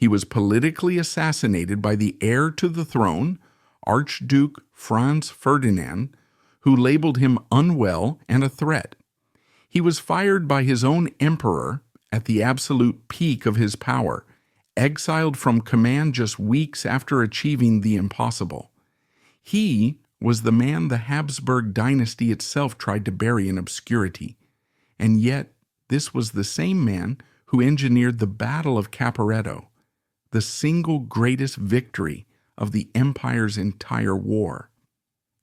He was politically assassinated by the heir to the throne, Archduke Franz Ferdinand, who labeled him unwell and a threat. He was fired by his own emperor at the absolute peak of his power, exiled from command just weeks after achieving the impossible. He was the man the Habsburg dynasty itself tried to bury in obscurity, and yet this was the same man who engineered the Battle of Caporetto, the single greatest victory of the empire's entire war.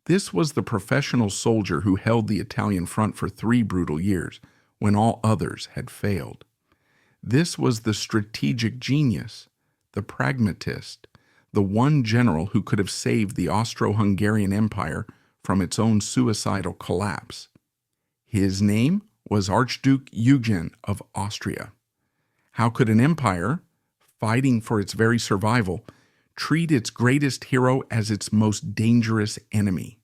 This was the professional soldier who held the Italian front for 3 brutal years, when all others had failed. This was the strategic genius, the pragmatist, the one general who could have saved the Austro-Hungarian Empire from its own suicidal collapse. His name was Archduke Eugen of Austria. How could an empire, fighting for its very survival, treat its greatest hero as its most dangerous enemy?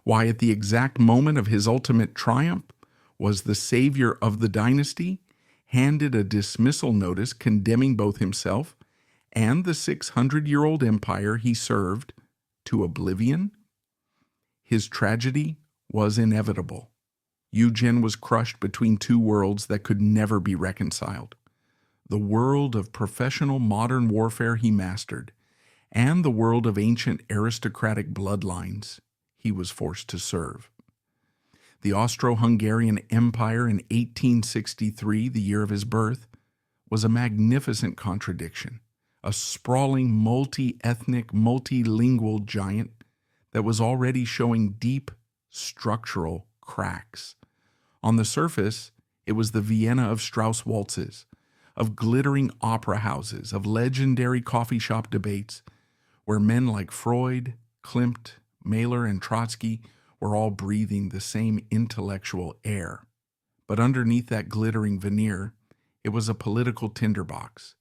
Why, at the exact moment of his ultimate triumph, was the savior of the dynasty handed a dismissal notice condemning both himself and the 600-year-old empire he served to oblivion? His tragedy was inevitable. Eugen was crushed between 2 worlds that could never be reconciled. The world of professional modern warfare he mastered, and the world of ancient aristocratic bloodlines he was forced to serve. The Austro-Hungarian Empire in 1863, the year of his birth, was a magnificent contradiction, a sprawling, multi-ethnic, multilingual giant that was already showing deep structural cracks. On the surface, it was the Vienna of Strauss waltzes, of glittering opera houses, of legendary coffee shop debates, where men like Freud, Klimt, Mahler, and Trotsky were all breathing the same intellectual air. But underneath that glittering veneer, it was a political tinderbox.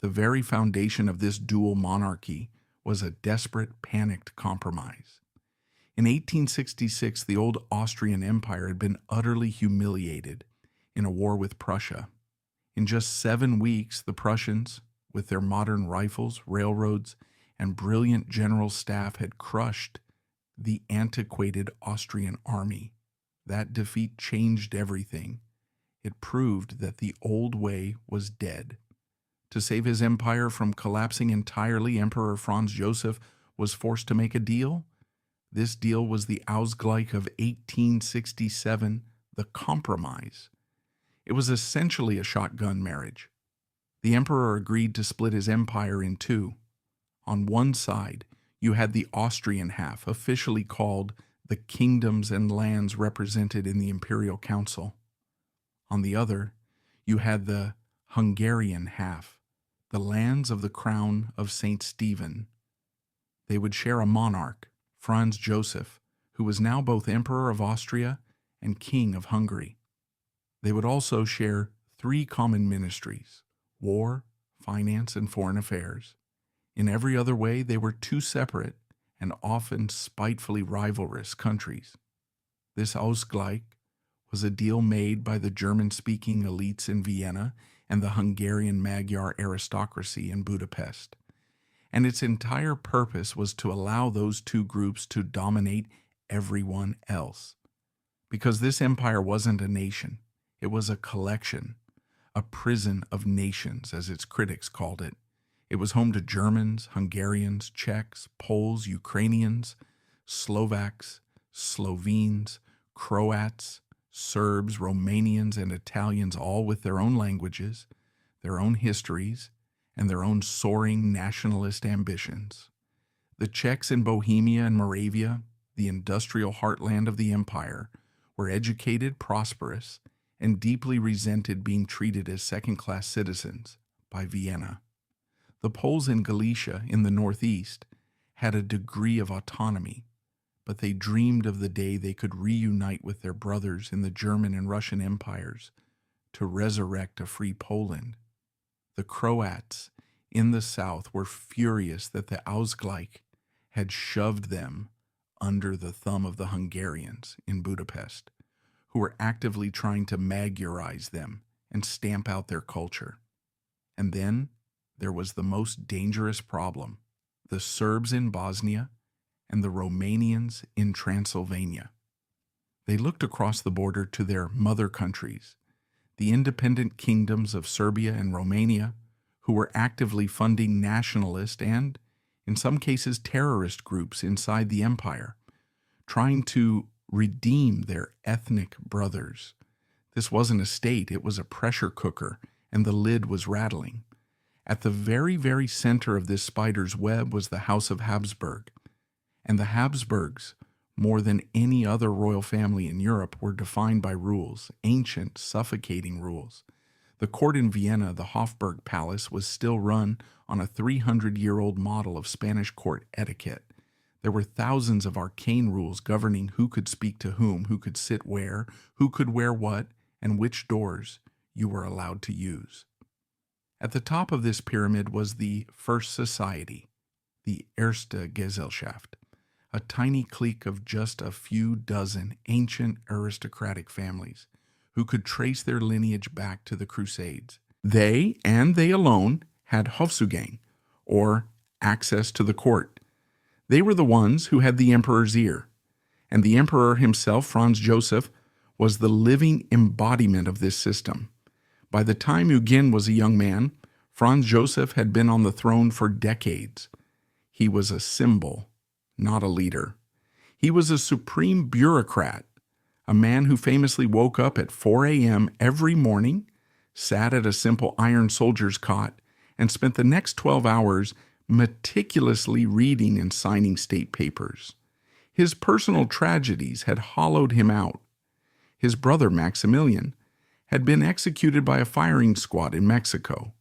The very foundation of this dual monarchy was a desperate, panicked compromise. In 1866, the old Austrian Empire had been utterly humiliated in a war with Prussia. In just 7 weeks, the Prussians, with their modern rifles, railroads, and brilliant general staff, had crushed the antiquated Austrian army. That defeat changed everything. It proved that the old way was dead. To save his empire from collapsing entirely, Emperor Franz Joseph was forced to make a deal. This deal was the Ausgleich of 1867, the compromise. It was essentially a shotgun marriage. The emperor agreed to split his empire in 2. On one side, you had the Austrian half, officially called the kingdoms and lands represented in the Imperial Council. On the other, you had the Hungarian half, the lands of the crown of St. Stephen. They would share a monarch, Franz Joseph, who was now both Emperor of Austria and King of Hungary. They would also share 3 common ministries: war, finance, and foreign affairs. In every other way, they were 2 separate and often spitefully rivalrous countries. This Ausgleich was a deal made by the German-speaking elites in Vienna and the Hungarian Magyar aristocracy in Budapest, and its entire purpose was to allow those 2 groups to dominate everyone else. Because this empire wasn't a nation, it was a collection, a prison of nations, as its critics called it. It was home to Germans, Hungarians, Czechs, Poles, Ukrainians, Slovaks, Slovenes, Croats, Serbs, Romanians, and Italians, all with their own languages, their own histories, and their own soaring nationalist ambitions. The Czechs in Bohemia and Moravia, the industrial heartland of the empire, were educated, prosperous, and deeply resented being treated as second-class citizens by Vienna. The Poles in Galicia, in the northeast, had a degree of autonomy, but they dreamed of the day they could reunite with their brothers in the German and Russian empires to resurrect a free Poland. The Croats in the south were furious that the Ausgleich had shoved them under the thumb of the Hungarians in Budapest, who were actively trying to Magyarize them and stamp out their culture. And then there was the most dangerous problem: the Serbs in Bosnia and the Romanians in Transylvania. They looked across the border to their mother countries, the independent kingdoms of Serbia and Romania, who were actively funding nationalist and, in some cases, terrorist groups inside the empire, trying to redeem their ethnic brothers. This wasn't a state, it was a pressure cooker, and the lid was rattling. At the very, very center of this spider's web was the House of Habsburg, and the Habsburgs, more than any other royal family in Europe, were defined by rules, ancient, suffocating rules. The court in Vienna, the Hofburg Palace, was still run on a 300-year-old model of Spanish court etiquette. There were thousands of arcane rules governing who could speak to whom, who could sit where, who could wear what, and which doors you were allowed to use. At the top of this pyramid was the First Society, the Erste Gesellschaft, a tiny clique of just a few dozen ancient aristocratic families who could trace their lineage back to the Crusades. They, and they alone, had Hofzugang, or access to the court. They were the ones who had the emperor's ear, and the emperor himself, Franz Joseph, was the living embodiment of this system. By the time Eugen was a young man, Franz Joseph had been on the throne for decades. He was a symbol, not a leader. He was a supreme bureaucrat, a man who famously woke up at 4 a.m. every morning, sat at a simple iron soldier's cot, and spent the next 12 hours meticulously reading and signing state papers. His personal tragedies had hollowed him out. His brother Maximilian had been executed by a firing squad in Mexico.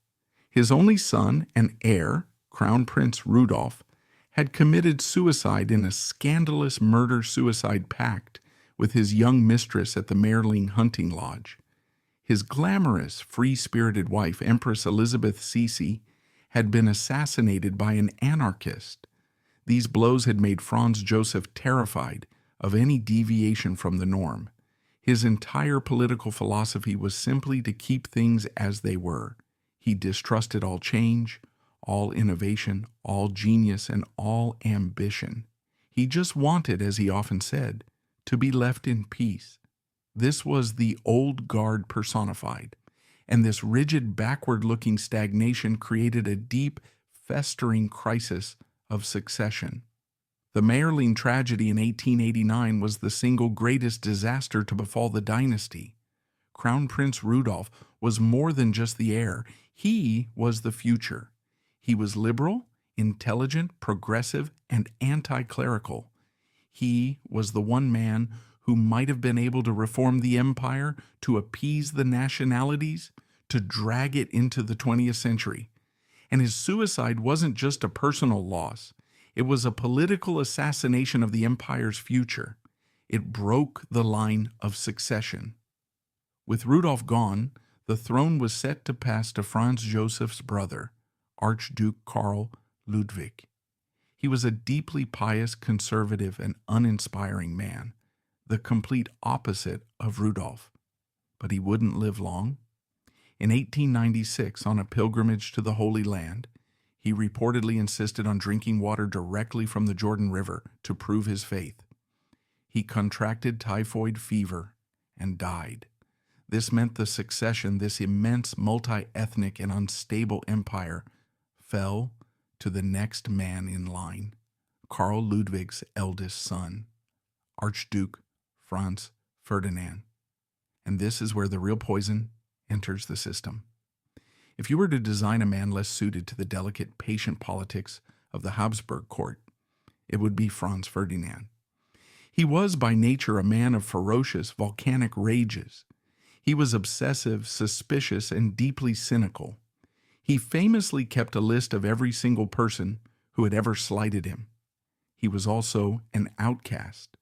His only son and heir, Crown Prince Rudolf, had committed suicide in a scandalous murder-suicide pact with his young mistress at the Merling hunting lodge. His glamorous, free-spirited wife, Empress Elizabeth Sisi, had been assassinated by an anarchist. These blows had made Franz Joseph terrified of any deviation from the norm. His entire political philosophy was simply to keep things as they were. He distrusted all change, all innovation, all genius, and all ambition. He just wanted, as he often said, to be left in peace. This was the old guard personified, and this rigid, backward-looking stagnation created a deep, festering crisis of succession. The Merling tragedy in 1889 was the single greatest disaster to befall the dynasty. Crown Prince Rudolf was more than just the heir. He was the future. He was liberal, intelligent, progressive, and anti-clerical. He was the one man who might have been able to reform the empire, to appease the nationalities, to drag it into the 20th century. And his suicide wasn't just a personal loss. It was a political assassination of the empire's future. It broke the line of succession. With Rudolf gone, the throne was set to pass to Franz Joseph's brother, Archduke Karl Ludwig. He was a deeply pious, conservative, and uninspiring man, the complete opposite of Rudolf. But he wouldn't live long. In 1896, on a pilgrimage to the Holy Land, he reportedly insisted on drinking water directly from the Jordan River to prove his faith. He contracted typhoid fever and died. This meant the succession, this immense multi-ethnic and unstable empire, fell to the next man in line, Karl Ludwig's eldest son, Archduke Franz Ferdinand. And this is where the real poison enters the system. If you were to design a man less suited to the delicate, patient politics of the Habsburg court, it would be Franz Ferdinand. He was by nature a man of ferocious, volcanic rages. He was obsessive, suspicious, and deeply cynical. He famously kept a list of every single person who had ever slighted him. He was also an outcast.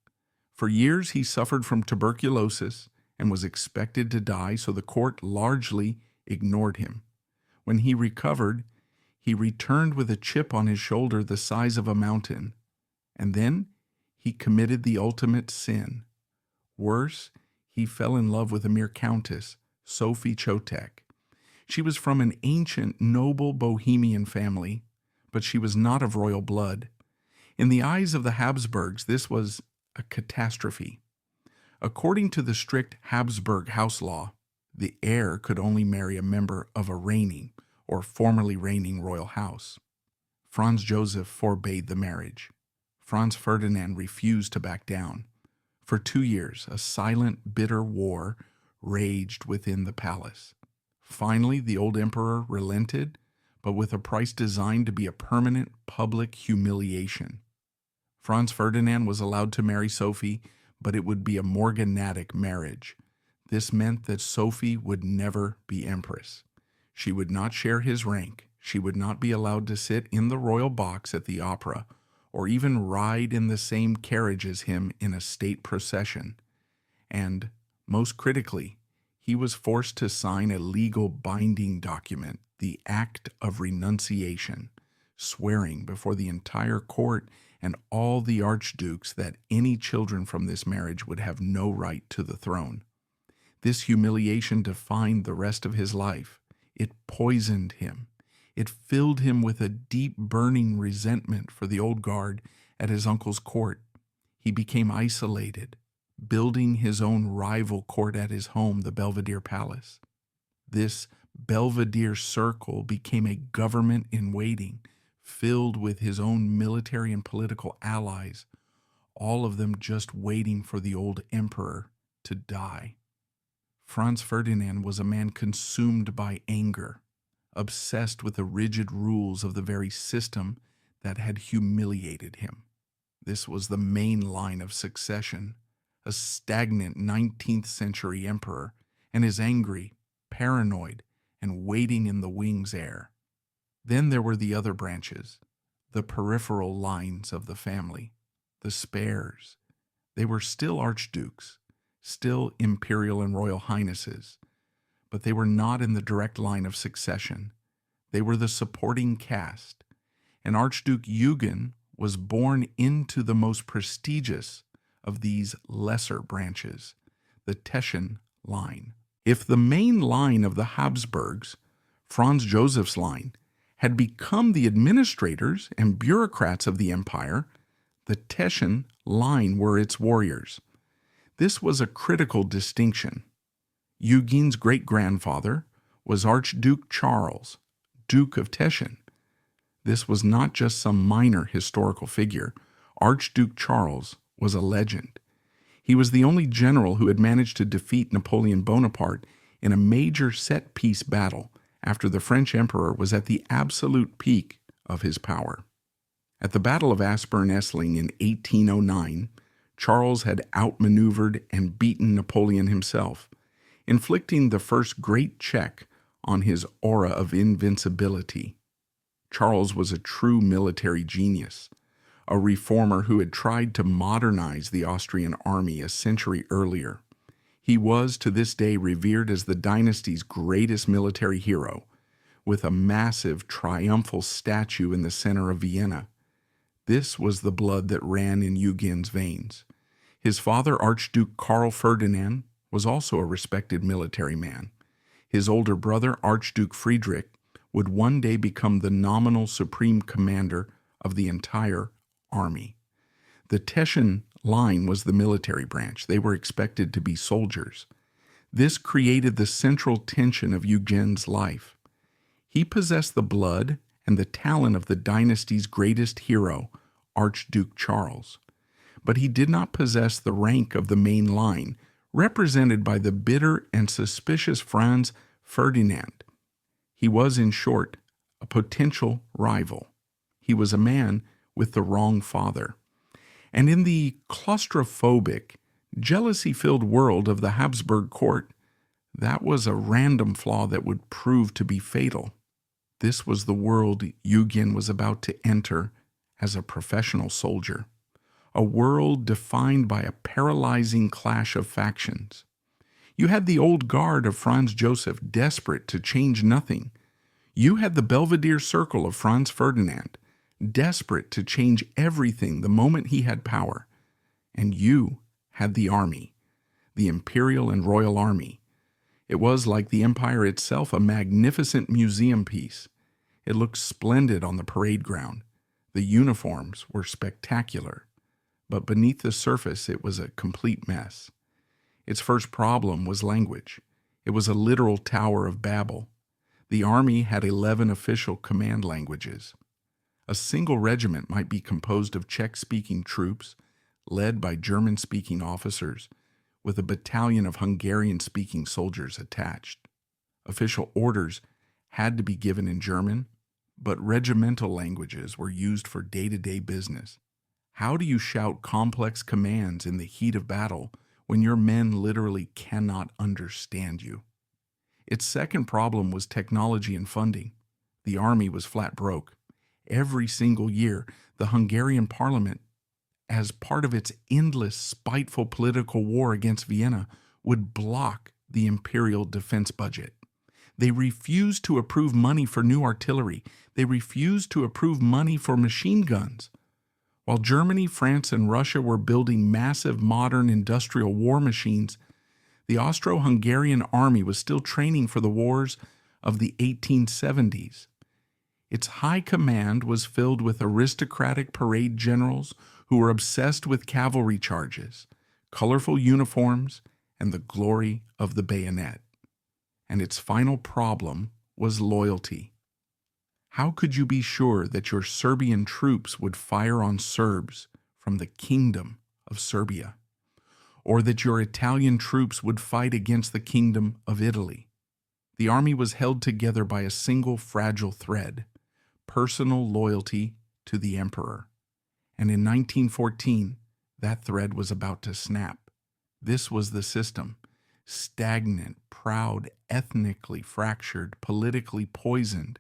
For years he suffered from tuberculosis and was expected to die, so the court largely ignored him. When he recovered, he returned with a chip on his shoulder the size of a mountain. And then he committed the ultimate sin. Worse, he fell in love with a mere countess, Sophie Chotek. She was from an ancient, noble Bohemian family, but she was not of royal blood. In the eyes of the Habsburgs, this was a catastrophe. According to the strict Habsburg house law, the heir could only marry a member of a reigning or formerly reigning royal house. Franz Joseph forbade the marriage. Franz Ferdinand refused to back down. For 2 years, a silent, bitter war raged within the palace. Finally, the old emperor relented, but with a price designed to be a permanent public humiliation. Franz Ferdinand was allowed to marry Sophie, but it would be a morganatic marriage. This meant that Sophie would never be empress. She would not share his rank. She would not be allowed to sit in the royal box at the opera, or even ride in the same carriage as him in a state procession. And, most critically, he was forced to sign a legal binding document, the Act of Renunciation, swearing before the entire court and all the archdukes that any children from this marriage would have no right to the throne. This humiliation defined the rest of his life. It poisoned him. It filled him with a deep burning resentment for the old guard at his uncle's court. He became isolated, building his own rival court at his home, the Belvedere Palace. This Belvedere circle became a government in waiting, filled with his own military and political allies, all of them just waiting for the old emperor to die. Franz Ferdinand was a man consumed by anger, obsessed with the rigid rules of the very system that had humiliated him. This was the main line of succession, a stagnant 19th century emperor, and his angry, paranoid, and waiting in the wings heir. Then there were the other branches, the peripheral lines of the family, the spares. They were still archdukes, still imperial and royal highnesses, but they were not in the direct line of succession. They were the supporting caste, and Archduke Eugen was born into the most prestigious of these lesser branches, the Teshan line. If the main line of the Habsburgs, Franz Joseph's line, had become the administrators and bureaucrats of the empire, the Teshan line were its warriors. This was a critical distinction. Eugen's great-grandfather was Archduke Charles, Duke of Teshan. This was not just some minor historical figure. Archduke Charles was a legend. He was the only general who had managed to defeat Napoleon Bonaparte in a major set-piece battle after the French emperor was at the absolute peak of his power. At the Battle of Aspern-Essling in 1809, Charles had outmaneuvered and beaten Napoleon himself, inflicting the first great check on his aura of invincibility. Charles was a true military genius, a reformer who had tried to modernize the Austrian army a century earlier. He was, to this day, revered as the dynasty's greatest military hero, with a massive triumphal statue in the center of Vienna. This was the blood that ran in Eugen's veins. His father, Archduke Karl Ferdinand, was also a respected military man. His older brother, Archduke Friedrich, would one day become the nominal supreme commander of the entire army. The Teshan line was the military branch. They were expected to be soldiers. This created the central tension of Eugen's life. He possessed the blood and the talent of the dynasty's greatest hero, Archduke Charles. But he did not possess the rank of the main line, represented by the bitter and suspicious Franz Ferdinand. He was, in short, a potential rival. He was a man with the wrong father. And in the claustrophobic, jealousy-filled world of the Habsburg court, that was a random flaw that would prove to be fatal. This was the world Eugen was about to enter as a professional soldier, a world defined by a paralyzing clash of factions. You had the old guard of Franz Joseph desperate to change nothing. You had the Belvedere circle of Franz Ferdinand, desperate to change everything the moment he had power. And you had the army, the imperial and royal army. It was, like the empire itself, a magnificent museum piece. It looked splendid on the parade ground. The uniforms were spectacular, but beneath the surface it was a complete mess. Its first problem was language. It was a literal Tower of Babel. The army had 11 official command languages. A single regiment might be composed of Czech-speaking troops, led by German-speaking officers, with a battalion of Hungarian-speaking soldiers attached. Official orders had to be given in German, but regimental languages were used for day-to-day business. How do you shout complex commands in the heat of battle when your men literally cannot understand you? Its second problem was technology and funding. The army was flat broke. Every single year, the Hungarian parliament, as part of its endless, spiteful political war against Vienna, would block the imperial defense budget. They refused to approve money for new artillery. They refused to approve money for machine guns. While Germany, France, and Russia were building massive modern industrial war machines, the Austro-Hungarian army was still training for the wars of the 1870s. Its high command was filled with aristocratic parade generals who were obsessed with cavalry charges, colorful uniforms, and the glory of the bayonet. And its final problem was loyalty. How could you be sure that your Serbian troops would fire on Serbs from the Kingdom of Serbia, or that your Italian troops would fight against the Kingdom of Italy? The army was held together by a single fragile thread: personal loyalty to the emperor. And in 1914, that thread was about to snap. This was the system: stagnant, proud, ethnically fractured, politically poisoned,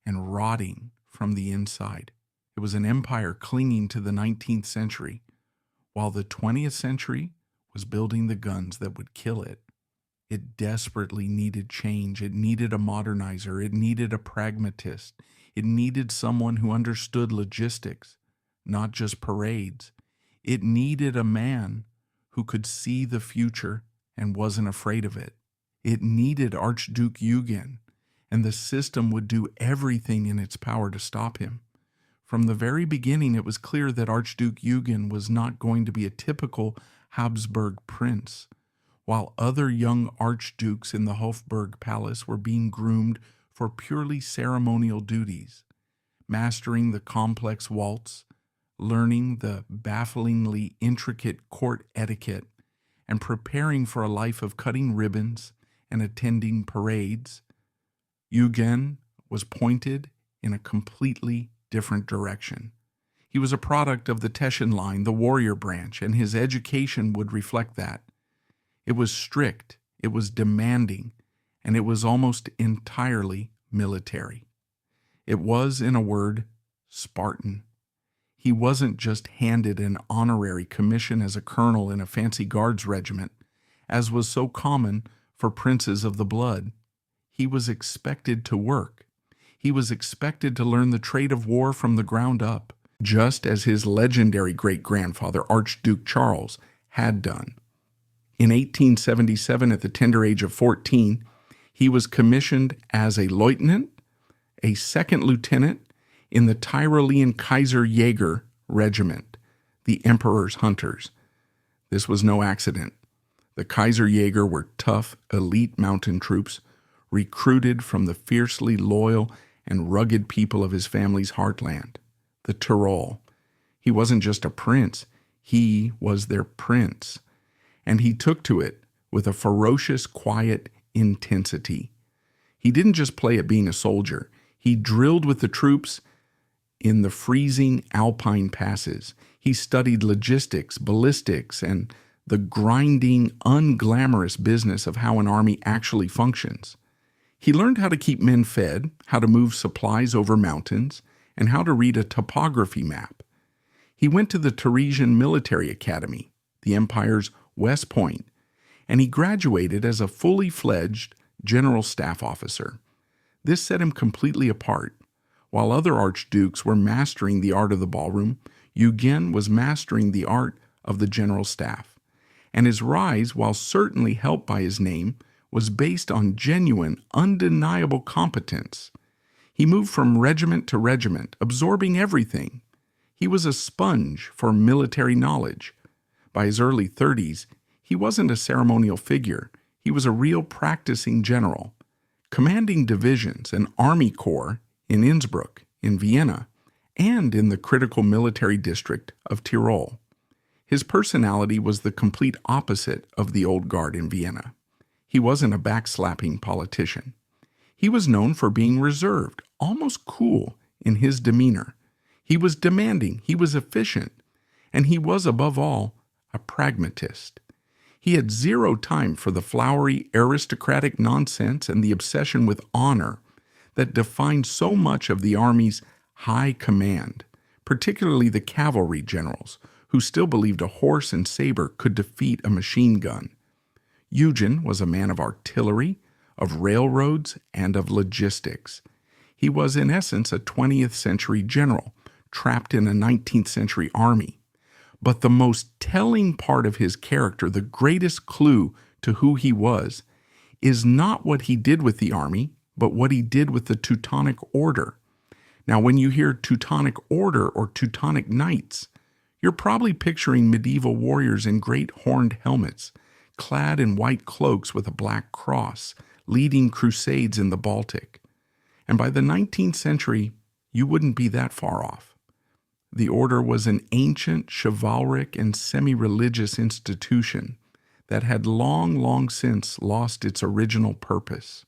and rotting from the inside. It was an empire clinging to the 19th century, while the 20th century was building the guns that would kill it. It desperately needed change. It needed a modernizer. It needed a pragmatist. It needed someone who understood logistics, not just parades. It needed a man who could see the future and wasn't afraid of it. It needed Archduke Eugen, and the system would do everything in its power to stop him. From the very beginning, it was clear that Archduke Eugen was not going to be a typical Habsburg prince. While other young archdukes in the Hofburg Palace were being groomed for purely ceremonial duties, mastering the complex waltz, learning the bafflingly intricate court etiquette, and preparing for a life of cutting ribbons and attending parades, Eugen was pointed in a completely different direction. He was a product of the Teshan line, the warrior branch, and his education would reflect that. It was strict, it was demanding, and it was almost entirely military. It was, in a word, Spartan. He wasn't just handed an honorary commission as a colonel in a fancy guards regiment, as was so common for princes of the blood. He was expected to work. He was expected to learn the trade of war from the ground up, just as his legendary great-grandfather, Archduke Charles, had done. In 1877, at the tender age of 14, he was commissioned as a lieutenant, a second lieutenant, in the Tyrolean Kaiserjäger Regiment, the Emperor's Hunters. This was no accident. The Kaiserjäger were tough, elite mountain troops, recruited from the fiercely loyal and rugged people of his family's heartland, the Tyrol. He wasn't just a prince, he was their prince. And he took to it with a ferocious, quiet intensity. He didn't just play at being a soldier. He drilled with the troops in the freezing alpine passes. He studied logistics, ballistics, and the grinding, unglamorous business of how an army actually functions. He learned how to keep men fed, how to move supplies over mountains, and how to read a topography map. He went to the Teresian Military Academy, the empire's West Point, and he graduated as a fully fledged general staff officer. This set him completely apart. While other archdukes were mastering the art of the ballroom, Eugen was mastering the art of the general staff. And his rise, while certainly helped by his name, was based on genuine, undeniable competence. He moved from regiment to regiment, absorbing everything. He was a sponge for military knowledge. By his early 30s, he wasn't a ceremonial figure. He was a real practicing general, commanding divisions and army corps in Innsbruck, in Vienna, and in the critical military district of Tyrol. His personality was the complete opposite of the old guard in Vienna. He wasn't a backslapping politician. He was known for being reserved, almost cool in his demeanor. He was demanding, he was efficient, and he was, above all, a pragmatist. He had zero time for the flowery, aristocratic nonsense and the obsession with honor that defined so much of the army's high command, particularly the cavalry generals, who still believed a horse and saber could defeat a machine gun. Eugen was a man of artillery, of railroads, and of logistics. He was, in essence, a 20th century general, trapped in a 19th century army. But the most telling part of his character, the greatest clue to who he was, is not what he did with the army, but what he did with the Teutonic Order. Now, when you hear Teutonic Order or Teutonic Knights, you're probably picturing medieval warriors in great horned helmets, clad in white cloaks with a black cross, leading crusades in the Baltic. And by the 19th century, you wouldn't be that far off. The order was an ancient, chivalric, and semi-religious institution that had long since lost its original purpose.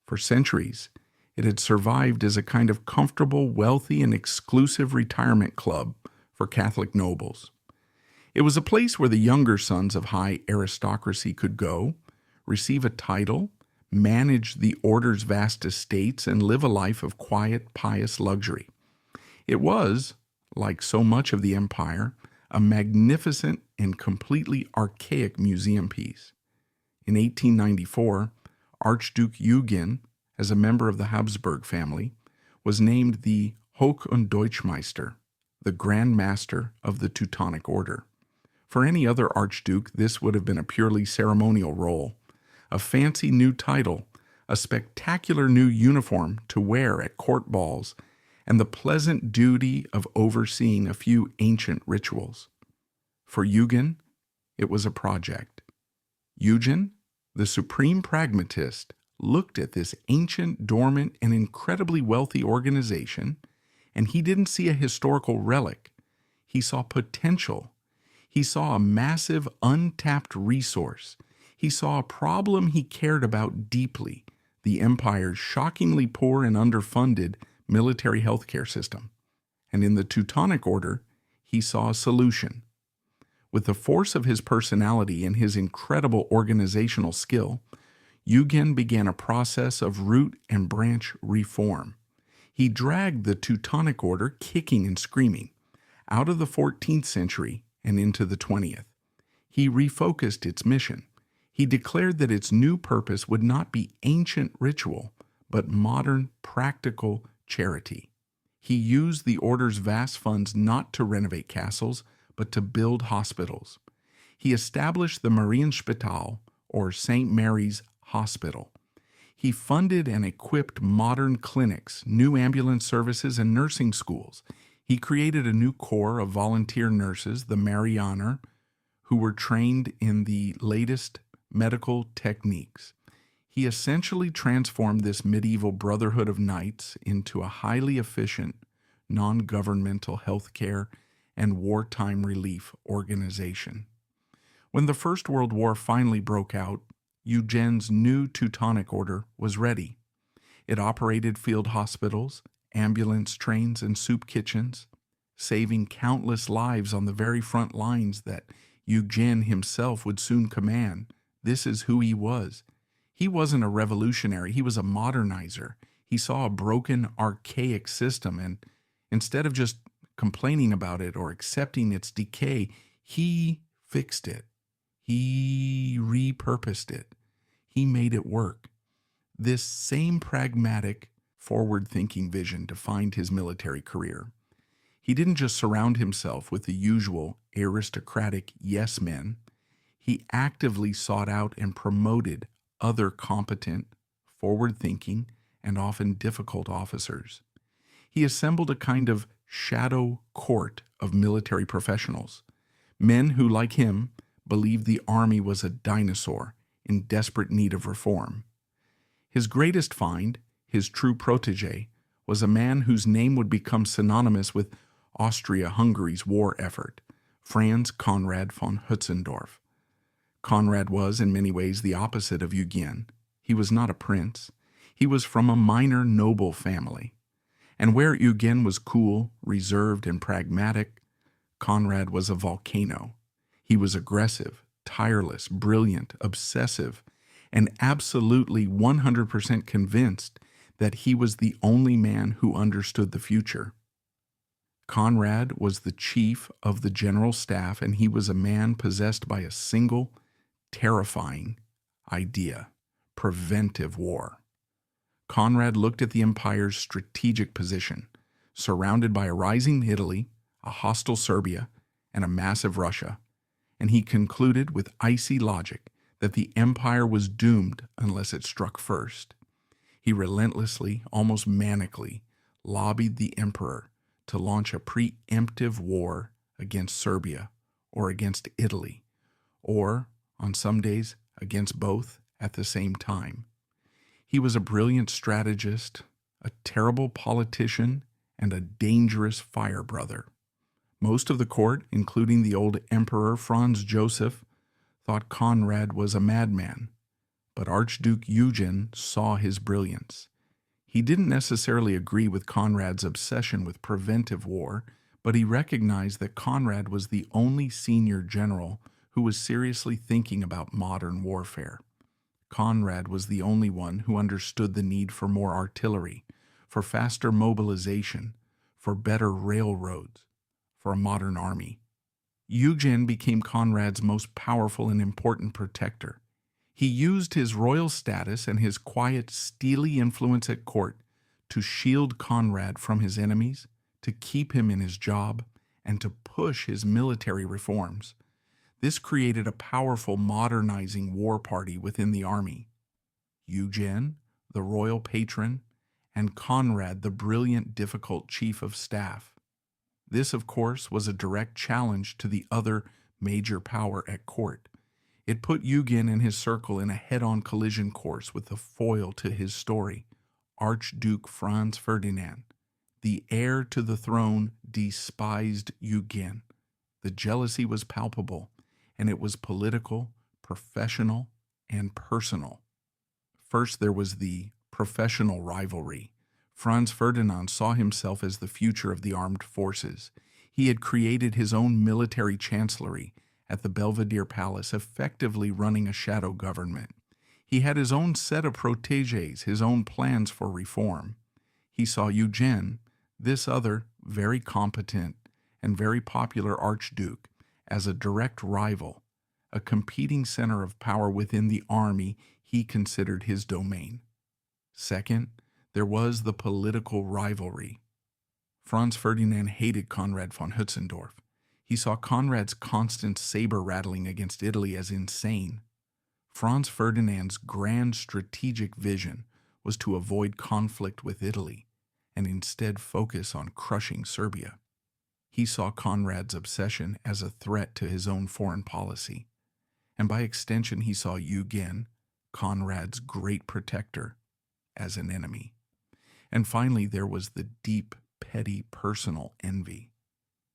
For centuries, it had survived as a kind of comfortable, wealthy, and exclusive retirement club for Catholic nobles. It was a place where the younger sons of high aristocracy could go, receive a title, manage the order's vast estates, and live a life of quiet, pious luxury. It was, like so much of the empire, a magnificent and completely archaic museum piece. In 1894, Archduke Eugen, as a member of the Habsburg family, was named the Hoch- und Deutschmeister, the Grand Master of the Teutonic Order. For any other archduke, this would have been a purely ceremonial role, a fancy new title, a spectacular new uniform to wear at court balls, and the pleasant duty of overseeing a few ancient rituals. For Eugen, it was a project. Eugen, the supreme pragmatist, looked at this ancient, dormant, and incredibly wealthy organization, and he didn't see a historical relic. He saw potential. He saw a massive, untapped resource. He saw a problem he cared about deeply, the empire's shockingly poor and underfunded military healthcare system. And in the Teutonic Order, he saw a solution. With the force of his personality and his incredible organizational skill, Eugen began a process of root and branch reform. He dragged the Teutonic Order, kicking and screaming, out of the 14th century and into the 20th. He refocused its mission. He declared that its new purpose would not be ancient ritual, but modern, practical charity. He used the order's vast funds not to renovate castles, but to build hospitals. He established the Marienspital, or St. Mary's Hospital. He funded and equipped modern clinics, new ambulance services, and nursing schools. He created a new corps of volunteer nurses, the Marianer, who were trained in the latest medical techniques. He essentially transformed this medieval brotherhood of knights into a highly efficient, non-governmental healthcare and wartime relief organization. When the First World War finally broke out, Eugen's new Teutonic Order was ready. It operated field hospitals, ambulance trains, and soup kitchens, saving countless lives on the very front lines that Eugen himself would soon command. This is who he was. He wasn't a revolutionary, he was a modernizer. He saw a broken, archaic system, and instead of just complaining about it or accepting its decay, he fixed it. He repurposed it. He made it work. This same pragmatic, forward-thinking vision defined his military career. He didn't just surround himself with the usual aristocratic yes men. He actively sought out and promoted other competent, forward-thinking, and often difficult officers. He assembled a kind of shadow court of military professionals, men who, like him, believed the army was a dinosaur in desperate need of reform. His greatest find, his true protege, was a man whose name would become synonymous with Austria-Hungary's war effort, Franz Conrad von Hötzendorf. Conrad was, in many ways, the opposite of Eugen. He was not a prince. He was from a minor noble family. And where Eugen was cool, reserved, and pragmatic, Conrad was a volcano. He was aggressive, tireless, brilliant, obsessive, and absolutely 100% convinced that he was the only man who understood the future. Conrad was the chief of the general staff, and he was a man possessed by a single, terrifying idea: preventive war. Conrad looked at the empire's strategic position, surrounded by a rising Italy, a hostile Serbia, and a massive Russia, and he concluded with icy logic that the empire was doomed unless it struck first. He relentlessly, almost manically, lobbied the emperor to launch a preemptive war against Serbia or against Italy, or, on some days, against both at the same time. He was a brilliant strategist, a terrible politician, and a dangerous fire brother. Most of the court, including the old emperor Franz Joseph, thought Conrad was a madman, but Archduke Eugen saw his brilliance. He didn't necessarily agree with Conrad's obsession with preventive war, but he recognized that Conrad was the only senior general who was seriously thinking about modern warfare. Conrad was the only one who understood the need for more artillery, for faster mobilization, for better railroads, for a modern army. Eugen became Conrad's most powerful and important protector. He used his royal status and his quiet, steely influence at court to shield Conrad from his enemies, to keep him in his job, and to push his military reforms. This created a powerful modernizing war party within the army. Eugen, the royal patron, and Conrad, the brilliant, difficult chief of staff. This, of course, was a direct challenge to the other major power at court. It put Eugen and his circle in a head-on collision course with the foil to his story, Archduke Franz Ferdinand. The heir to the throne despised Eugen. The jealousy was palpable, and it was political, professional, and personal. First, there was the professional rivalry. Franz Ferdinand saw himself as the future of the armed forces. He had created his own military chancellery at the Belvedere Palace, effectively running a shadow government. He had his own set of protégés, his own plans for reform. He saw Eugen, this other very competent and very popular archduke, as a direct rival, a competing center of power within the army he considered his domain. Second, there was the political rivalry. Franz Ferdinand hated Conrad von Hötzendorf. He saw Conrad's constant saber-rattling against Italy as insane. Franz Ferdinand's grand strategic vision was to avoid conflict with Italy and instead focus on crushing Serbia. He saw Conrad's obsession as a threat to his own foreign policy, and by extension he saw Eugen, Conrad's great protector, as an enemy. And finally, there was the deep, petty, personal envy.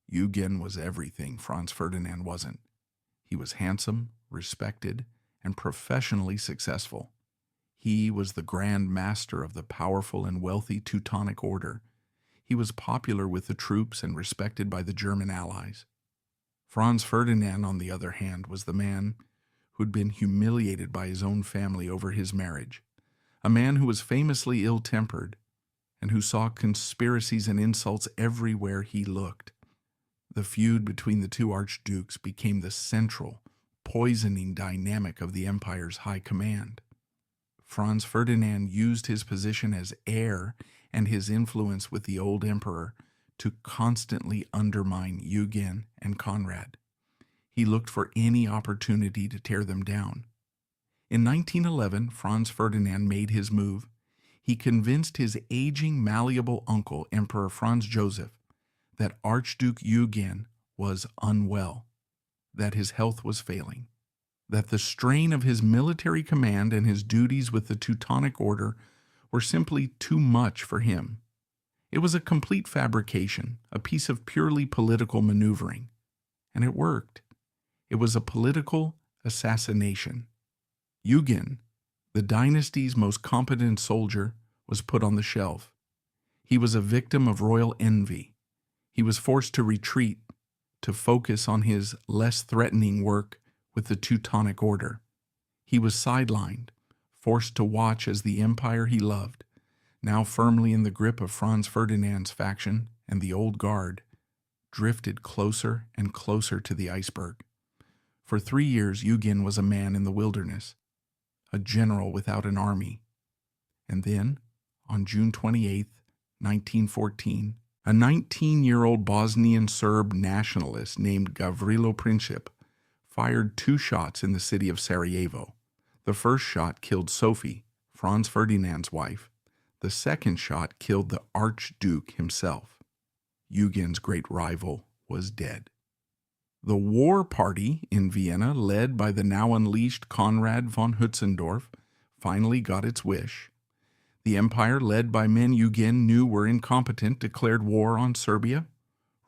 Eugen was everything Franz Ferdinand wasn't. He was handsome, respected, and professionally successful. He was the grand master of the powerful and wealthy Teutonic order. He was popular with the troops and respected by the German allies. Franz Ferdinand, on the other hand, was the man who'd been humiliated by his own family over his marriage, a man who was famously ill-tempered and who saw conspiracies and insults everywhere he looked. The feud between the two archdukes became the central, poisoning dynamic of the empire's high command. Franz Ferdinand used his position as heir and his influence with the old emperor to constantly undermine Eugen and Conrad. He looked for any opportunity to tear them down. In 1911, Franz Ferdinand made his move. He convinced his aging, malleable uncle, Emperor Franz Joseph, that Archduke Eugen was unwell, that his health was failing, that the strain of his military command and his duties with the Teutonic Order were simply too much for him. It was a complete fabrication, a piece of purely political maneuvering. And it worked. It was a political assassination. Eugen, the dynasty's most competent soldier, was put on the shelf. He was a victim of royal envy. He was forced to retreat, to focus on his less threatening work with the Teutonic Order. He was sidelined, forced to watch as the empire he loved, now firmly in the grip of Franz Ferdinand's faction and the Old Guard, drifted closer and closer to the iceberg. For 3 years, Eugen was a man in the wilderness, a general without an army. And then, on June 28, 1914, a 19-year-old Bosnian Serb nationalist named Gavrilo Princip fired 2 shots in the city of Sarajevo. The first shot killed Sophie, Franz Ferdinand's wife. The second shot killed the Archduke himself. Eugen's great rival was dead. The war party in Vienna, led by the now unleashed Konrad von Hötzendorf, finally got its wish. The empire, led by men Eugen knew were incompetent, declared war on Serbia.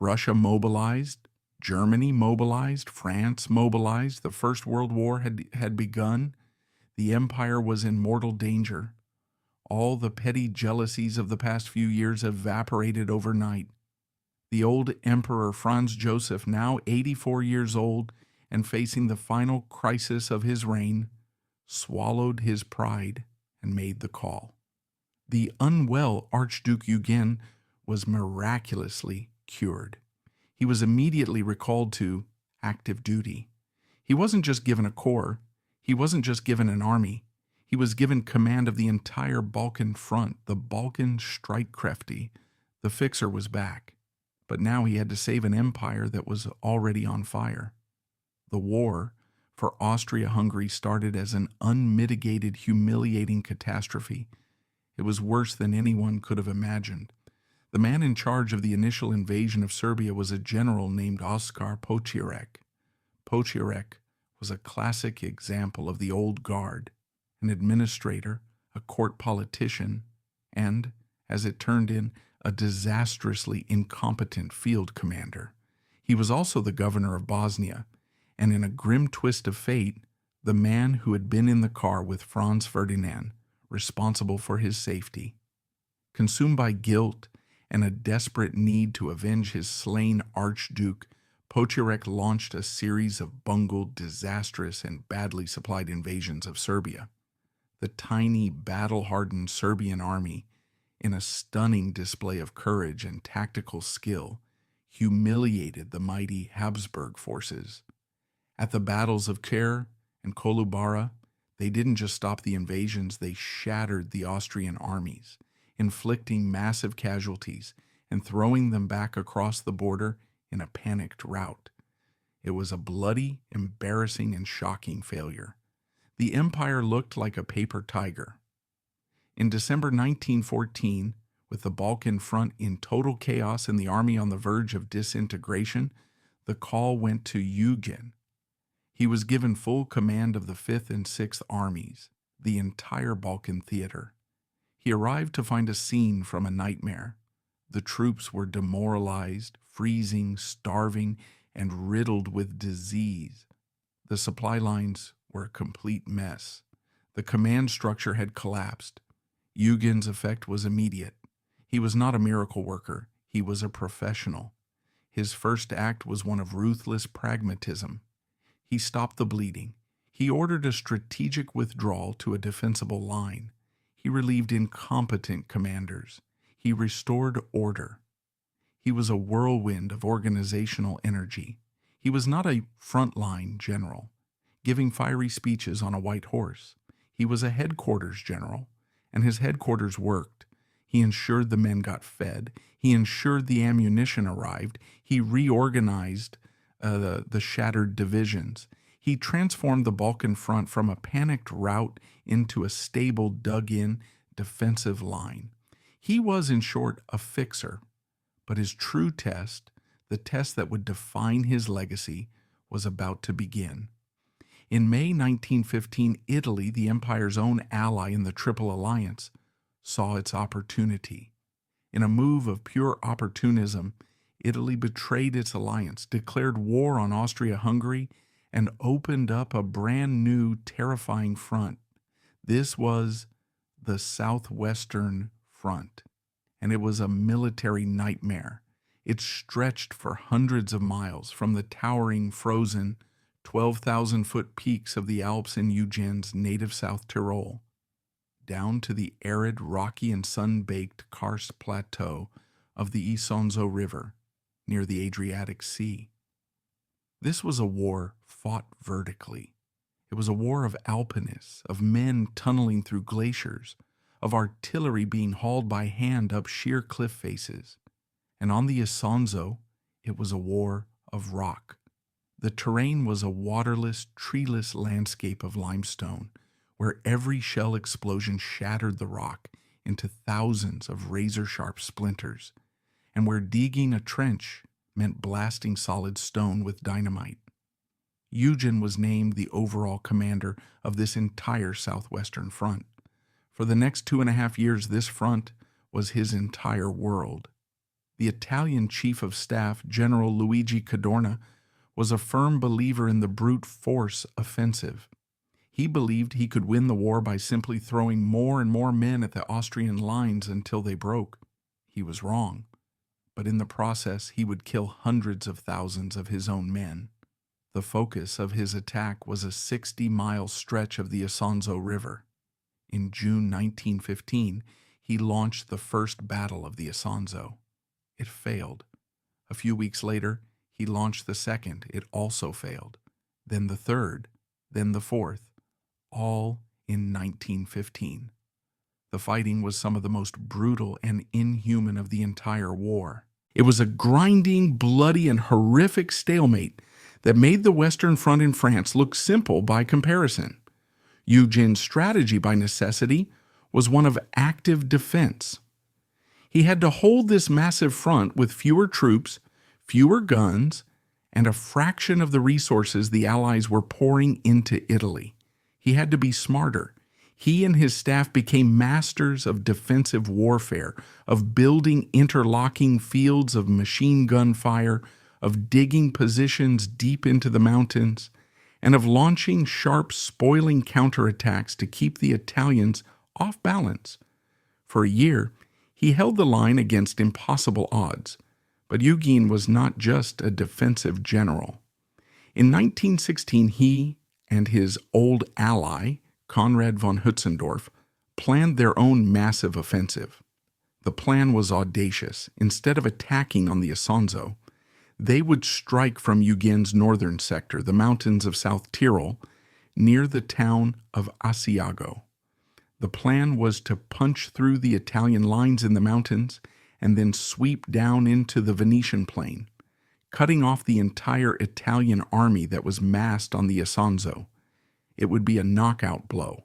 Russia mobilized. Germany mobilized. France mobilized. The First World War had begun. The empire was in mortal danger. All the petty jealousies of the past few years evaporated overnight. The old Emperor Franz Joseph, now 84 years old and facing the final crisis of his reign, swallowed his pride and made the call. The unwell Archduke Eugen was miraculously cured. He was immediately recalled to active duty. He wasn't just given a corps. He wasn't just given an army. He was given command of the entire Balkan front, the Balkan Streitkräfte. The fixer was back. But now he had to save an empire that was already on fire. The war for Austria-Hungary started as an unmitigated, humiliating catastrophe. It was worse than anyone could have imagined. The man in charge of the initial invasion of Serbia was a general named Oskar Potiorek. Potiorek was a classic example of the old guard, an administrator, a court politician, and, as it turned in, a disastrously incompetent field commander. He was also the governor of Bosnia, and in a grim twist of fate, the man who had been in the car with Franz Ferdinand, responsible for his safety. Consumed by guilt and a desperate need to avenge his slain Archduke, Potiorek launched a series of bungled, disastrous, and badly supplied invasions of Serbia. The tiny, battle-hardened Serbian army, in a stunning display of courage and tactical skill, humiliated the mighty Habsburg forces. At the battles of Ker and Kolubara, they didn't just stop the invasions, they shattered the Austrian armies, inflicting massive casualties and throwing them back across the border in a panicked rout. It was a bloody, embarrassing, and shocking failure. The empire looked like a paper tiger. In December 1914, with the Balkan front in total chaos and the army on the verge of disintegration, the call went to Eugen. He was given full command of the 5th and 6th armies, the entire Balkan theater. He arrived to find a scene from a nightmare. The troops were demoralized, freezing, starving, and riddled with disease. The supply lines were a complete mess. The command structure had collapsed. Eugen's effect was immediate. He was not a miracle worker. He was a professional. His first act was one of ruthless pragmatism. He stopped the bleeding. He ordered a strategic withdrawal to a defensible line. He relieved incompetent commanders. He restored order. He was a whirlwind of organizational energy. He was not a frontline general, giving fiery speeches on a white horse. He was a headquarters general, and his headquarters worked. He ensured the men got fed. He ensured the ammunition arrived. He reorganized the shattered divisions. He transformed the Balkan front from a panicked rout into a stable, dug-in, defensive line. He was, in short, a fixer, but his true test, the test that would define his legacy, was about to begin. In May 1915, Italy, the empire's own ally in the Triple Alliance, saw its opportunity. In a move of pure opportunism, Italy betrayed its alliance, declared war on Austria-Hungary, and opened up a brand new, terrifying front. This was the Southwestern Front, and it was a military nightmare. It stretched for hundreds of miles from the towering, frozen, 12,000-foot peaks of the Alps in Eugen's native South Tyrol, down to the arid, rocky, and sun-baked karst plateau of the Isonzo River near the Adriatic Sea. This was a war fought vertically. It was a war of alpinists, of men tunneling through glaciers, of artillery being hauled by hand up sheer cliff faces. And on the Isonzo, it was a war of rock. The terrain was a waterless, treeless landscape of limestone, where every shell explosion shattered the rock into thousands of razor-sharp splinters, and where digging a trench meant blasting solid stone with dynamite. Eugen was named the overall commander of this entire southwestern front. For the next 2.5 years, this front was his entire world. The Italian chief of staff, General Luigi Cadorna, was a firm believer in the brute force offensive. He believed he could win the war by simply throwing more and more men at the Austrian lines until they broke. He was wrong, but in the process he would kill hundreds of thousands of his own men. The focus of his attack was a 60-mile stretch of the Isonzo River. In June 1915, he launched the first battle of the Isonzo. It failed. A few weeks later, he launched the second. It also failed. Then the third, then the fourth, all in 1915. The fighting was some of the most brutal and inhuman of the entire war. It was a grinding, bloody, and horrific stalemate that made the Western Front in France look simple by comparison. Eugen's strategy, by necessity, was one of active defense. He had to hold this massive front with fewer troops, fewer guns, and a fraction of the resources the Allies were pouring into Italy. He had to be smarter. He and his staff became masters of defensive warfare, of building interlocking fields of machine gun fire, of digging positions deep into the mountains, and of launching sharp, spoiling counterattacks to keep the Italians off balance. For a year, he held the line against impossible odds. But Eugen was not just a defensive general. In 1916, he and his old ally, Conrad von Hötzendorf, planned their own massive offensive. The plan was audacious. Instead of attacking on the Isonzo, they would strike from Eugen's northern sector, the mountains of South Tyrol, near the town of Asiago. The plan was to punch through the Italian lines in the mountains and then sweep down into the Venetian plain, cutting off the entire Italian army that was massed on the Isonzo. It would be a knockout blow.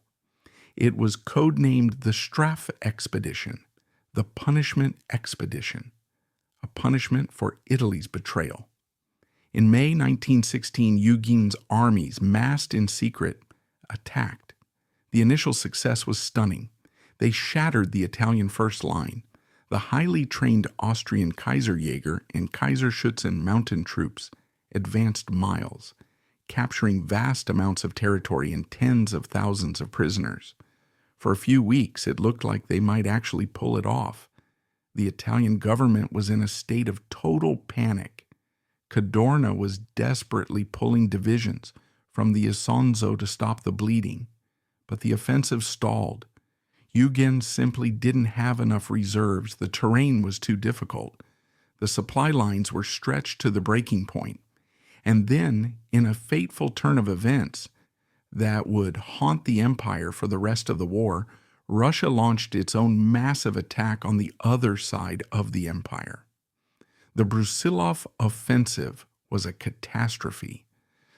It was codenamed the Strafe Expedition, the Punishment Expedition, a punishment for Italy's betrayal. In May 1916, Eugen's armies, massed in secret, attacked. The initial success was stunning. They shattered the Italian first line. The highly trained Austrian Kaiserjäger and Kaiserschützen mountain troops advanced miles, capturing vast amounts of territory and tens of thousands of prisoners. For a few weeks, it looked like they might actually pull it off. The Italian government was in a state of total panic. Cadorna was desperately pulling divisions from the Isonzo to stop the bleeding, but the offensive stalled. Eugen simply didn't have enough reserves. The terrain was too difficult. The supply lines were stretched to the breaking point. And then, in a fateful turn of events that would haunt the empire for the rest of the war, Russia launched its own massive attack on the other side of the empire. The Brusilov offensive was a catastrophe.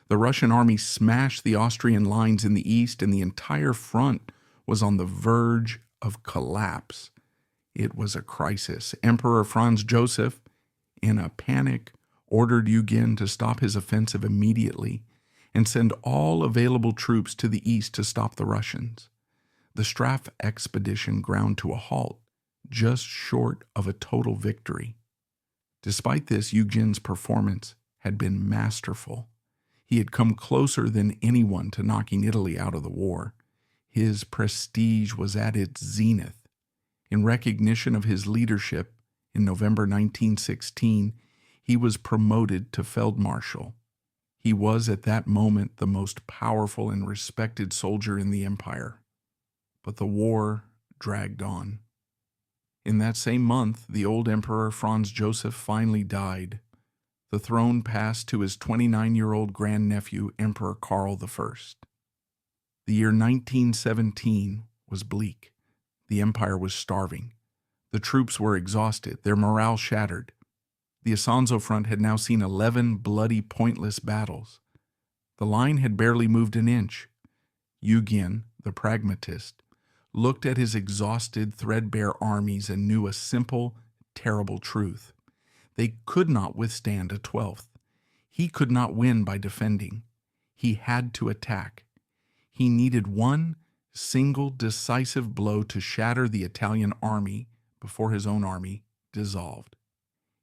The Russian army smashed the Austrian lines in the east, and the entire front was on the verge of collapse. It was a crisis. Emperor Franz Joseph, in a panic, ordered Eugen to stop his offensive immediately and send all available troops to the east to stop the Russians. The Strafe expedition ground to a halt, just short of a total victory. Despite this, Eugen's performance had been masterful. He had come closer than anyone to knocking Italy out of the war. His prestige was at its zenith. In recognition of his leadership, in November 1916, he was promoted to Feldmarschall. He was at that moment the most powerful and respected soldier in the empire. But the war dragged on. In that same month, the old Emperor Franz Joseph finally died. The throne passed to his 29-year-old grandnephew, Emperor Karl I. The year 1917 was bleak. The empire was starving. The troops were exhausted, their morale shattered. The Isonzo front had now seen 11 bloody, pointless battles. The line had barely moved an inch. Eugen, the pragmatist, looked at his exhausted, threadbare armies and knew a simple, terrible truth. They could not withstand a 12th. He could not win by defending. He had to attack. He needed one single decisive blow to shatter the Italian army before his own army dissolved.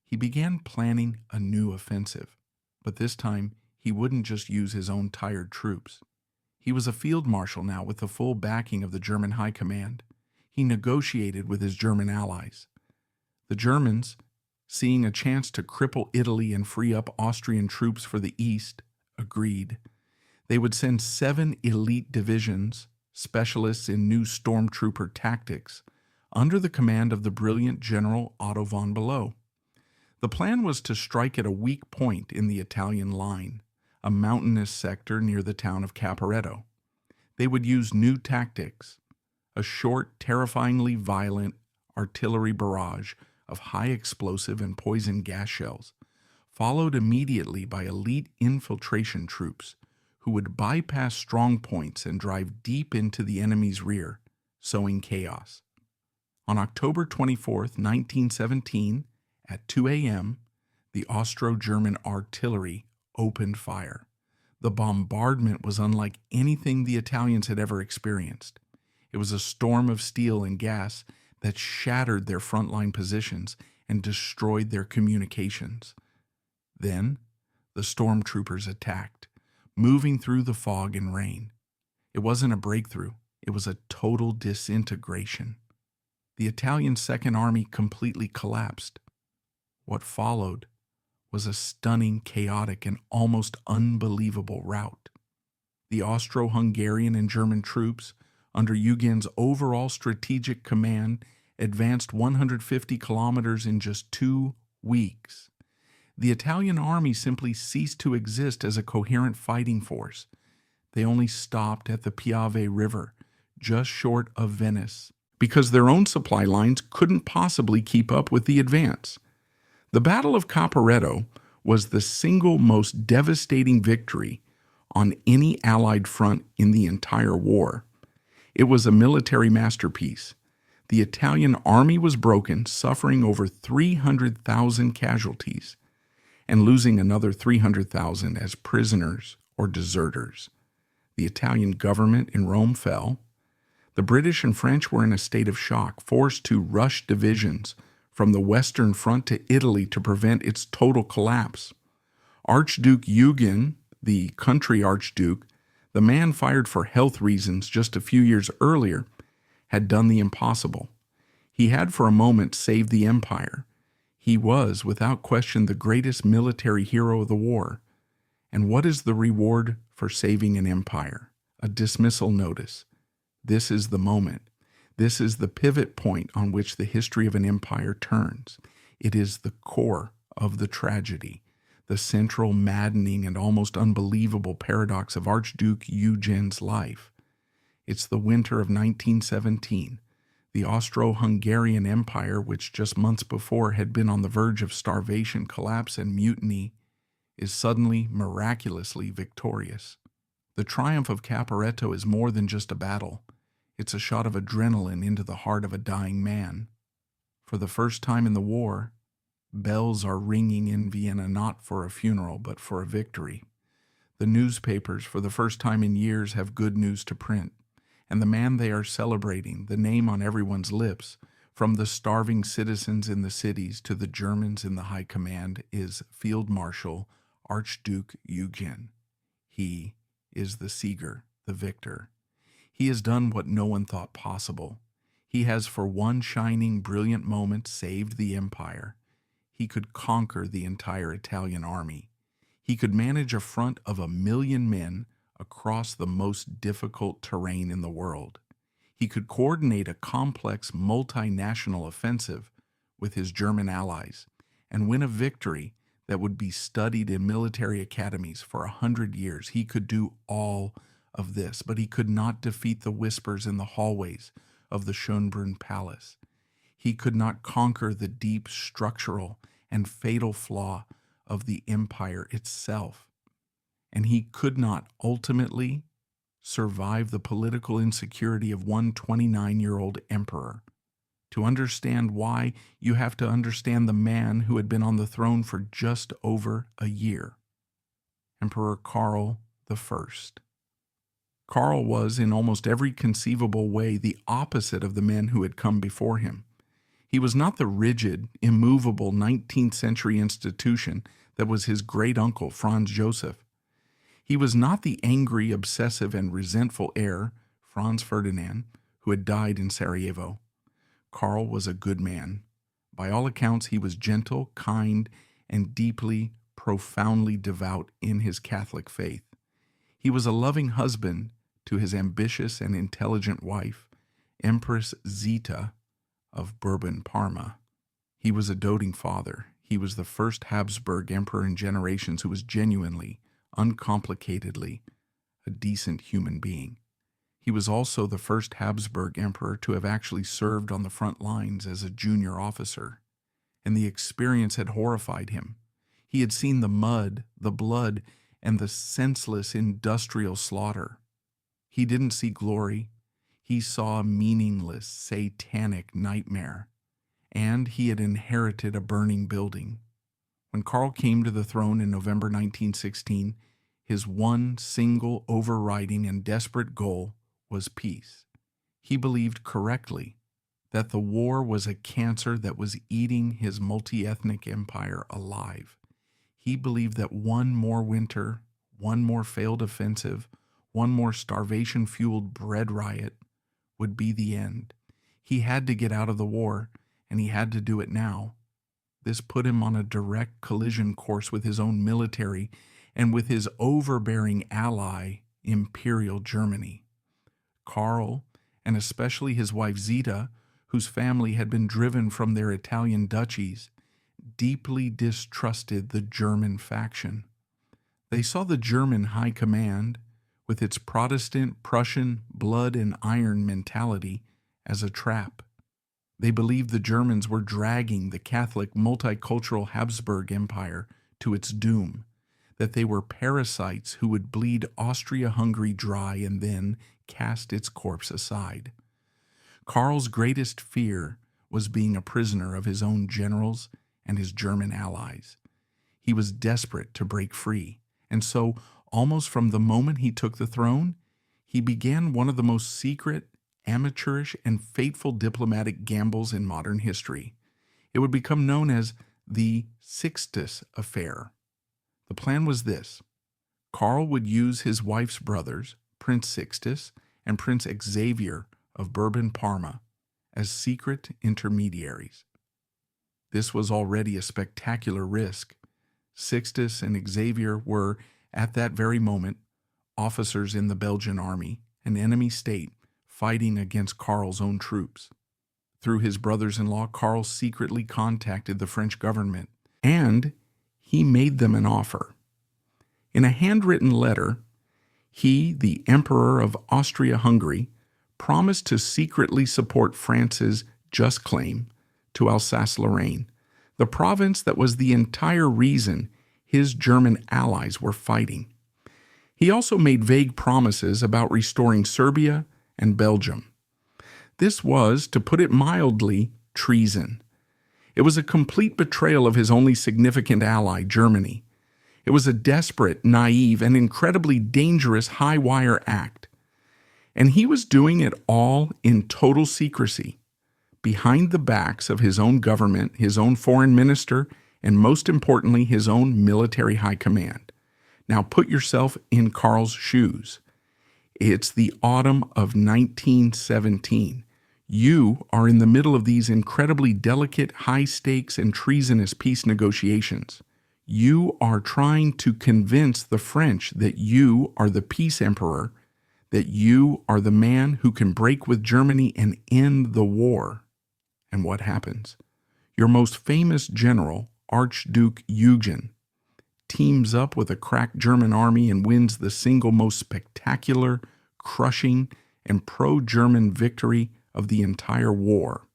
He began planning a new offensive, but this time he wouldn't just use his own tired troops. He was a field marshal now with the full backing of the German High Command. He negotiated with his German allies. The Germans, seeing a chance to cripple Italy and free up Austrian troops for the east, agreed. They would send 7 elite divisions, specialists in new stormtrooper tactics, under the command of the brilliant General Otto von Below. The plan was to strike at a weak point in the Italian line, a mountainous sector near the town of Caporetto. They would use new tactics, a short, terrifyingly violent artillery barrage of high explosive and poison gas shells, followed immediately by elite infiltration troops who would bypass strong points and drive deep into the enemy's rear, sowing chaos. On October 24, 1917, at 2 a.m., the Austro-German artillery opened fire. The bombardment was unlike anything the Italians had ever experienced. It was a storm of steel and gas that shattered their frontline positions and destroyed their communications. Then, the stormtroopers attacked, moving through the fog and rain. It wasn't a breakthrough, it was a total disintegration. The Italian Second Army completely collapsed. What followed was a stunning, chaotic, and almost unbelievable rout. The Austro-Hungarian and German troops, under Eugen's overall strategic command, advanced 150 kilometers in just 2 weeks. The Italian army simply ceased to exist as a coherent fighting force. They only stopped at the Piave River, just short of Venice, because their own supply lines couldn't possibly keep up with the advance. The Battle of Caporetto was the single most devastating victory on any Allied front in the entire war. It was a military masterpiece. The Italian army was broken, suffering over 300,000 casualties, and losing another 300,000 as prisoners or deserters. The Italian government in Rome fell. The British and French were in a state of shock, forced to rush divisions from the Western Front to Italy to prevent its total collapse. Archduke Eugen, the country archduke, the man fired for health reasons just a few years earlier, had done the impossible. He had for a moment saved the empire. He was, without question, the greatest military hero of the war. And what is the reward for saving an empire? A dismissal notice. This is the moment. This is the pivot point on which the history of an empire turns. It is the core of the tragedy, the central, maddening, and almost unbelievable paradox of Archduke Eugen's life. It's the winter of 1917. The Austro-Hungarian Empire, which just months before had been on the verge of starvation, collapse, and mutiny, is suddenly, miraculously victorious. The triumph of Caporetto is more than just a battle. It's a shot of adrenaline into the heart of a dying man. For the first time in the war, bells are ringing in Vienna not for a funeral, but for a victory. The newspapers, for the first time in years, have good news to print. And the man they are celebrating, the name on everyone's lips, from the starving citizens in the cities to the Germans in the high command, is Field Marshal Archduke Eugen. He is the Sieger, the victor. He has done what no one thought possible. He has for one shining, brilliant moment saved the empire. He could conquer the entire Italian army. He could manage a front of 1,000,000 men across the most difficult terrain in the world. He could coordinate a complex multinational offensive with his German allies and win a victory that would be studied in military academies for 100 years. He could do all of this, but he could not defeat the whispers in the hallways of the Schönbrunn Palace. He could not conquer the deep structural and fatal flaw of the empire itself. And he could not ultimately survive the political insecurity of one 29-year-old emperor. To understand why, you have to understand the man who had been on the throne for just over a year. Emperor Karl I. Karl was, in almost every conceivable way, the opposite of the men who had come before him. He was not the rigid, immovable 19th century institution that was his great-uncle Franz Joseph. He was not the angry, obsessive, and resentful heir, Franz Ferdinand, who had died in Sarajevo. Karl was a good man. By all accounts, he was gentle, kind, and deeply, profoundly devout in his Catholic faith. He was a loving husband to his ambitious and intelligent wife, Empress Zita of Bourbon-Parma. He was a doting father. He was the first Habsburg emperor in generations who was genuinely, uncomplicatedly, a decent human being. He was also the first Habsburg emperor to have actually served on the front lines as a junior officer, and the experience had horrified him. He had seen the mud, the blood, and the senseless industrial slaughter. He didn't see glory. He saw a meaningless, satanic nightmare, and he had inherited a burning building. When Karl came to the throne in November 1916, his one single overriding and desperate goal was peace. He believed correctly that the war was a cancer that was eating his multi-ethnic empire alive. He believed that one more winter, one more failed offensive, one more starvation-fueled bread riot would be the end. He had to get out of the war, and he had to do it now. This put him on a direct collision course with his own military and with his overbearing ally, Imperial Germany. Karl, and especially his wife Zita, whose family had been driven from their Italian duchies, deeply distrusted the German faction. They saw the German high command, with its Protestant, Prussian, blood and iron mentality, as a trap. They believed the Germans were dragging the Catholic multicultural Habsburg Empire to its doom, that they were parasites who would bleed Austria-Hungary dry and then cast its corpse aside. Karl's greatest fear was being a prisoner of his own generals and his German allies. He was desperate to break free, and so, almost from the moment he took the throne, he began one of the most secret, amateurish, and fateful diplomatic gambles in modern history. It would become known as the Sixtus Affair. The plan was this: Karl would use his wife's brothers, Prince Sixtus and Prince Xavier of Bourbon-Parma, as secret intermediaries. This was already a spectacular risk. Sixtus and Xavier were, at that very moment, officers in the Belgian army, an enemy state, fighting against Karl's own troops. Through his brothers-in-law, Karl secretly contacted the French government, and he made them an offer. In a handwritten letter, he, the Emperor of Austria-Hungary, promised to secretly support France's just claim to Alsace-Lorraine, the province that was the entire reason his German allies were fighting. He also made vague promises about restoring Serbia and Belgium. This was, to put it mildly, treason. It was a complete betrayal of his only significant ally, Germany. It was a desperate, naive, and incredibly dangerous high-wire act. And he was doing it all in total secrecy, behind the backs of his own government, his own foreign minister, and most importantly, his own military high command. Now put yourself in Karl's shoes. It's the autumn of 1917. You are in the middle of these incredibly delicate, high-stakes, and treasonous peace negotiations. You are trying to convince the French that you are the peace emperor, that you are the man who can break with Germany and end the war. And what happens? Your most famous general, Archduke Eugen, teams up with a crack German army and wins the single most spectacular, crushing, and pro-German victory of the entire war.